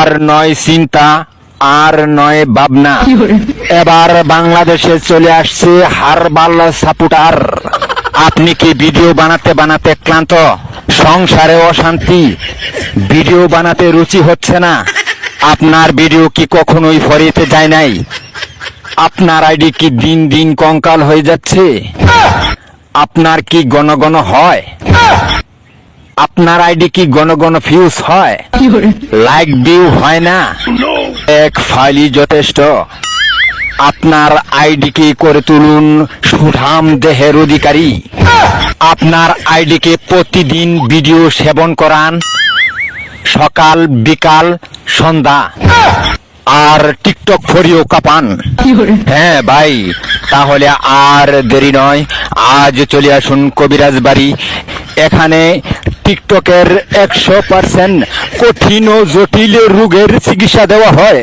আর নয় চিন্তা, আর নয় ভাবনা, এবার বাংলাদেশে চলে আসছে হারবাল সাপোর্টার। আপনি কি ভিডিও বানাতে বানাতে ক্লান্ত? সংসারে অশান্তি, ভিডিও বানাতে রুচি হচ্ছে না? আপনার ভিডিও কি কখনোই ফরিতে যায় নাই? আপনার আইডি কি দিন দিন কঙ্কাল হয়ে যাচ্ছে? আপনার কি ঘন ঘন হয়? আপনার আইডি কি ঘন ঘন ফিউজ হয়? লাইক ভিউ হয় না? এক ফাইলই যথেষ্ট। আপনার আইডিকে করে তুলুন সুঠাম দেহের অধিকারী। আপনার আইডিকে প্রতিদিন ভিডিও সেবন করান, সকাল বিকাল সন্ধ্যা, আর টিকটক ফরিও কাপান। হ্যাঁ ভাই, তাহলে আর দেরি নয়, আজ চলে আসুন কবিরাজ বাড়ি। এখানে টিকটকের 100% কঠিন ও জটিল রোগের চিকিৎসা দেওয়া হয়।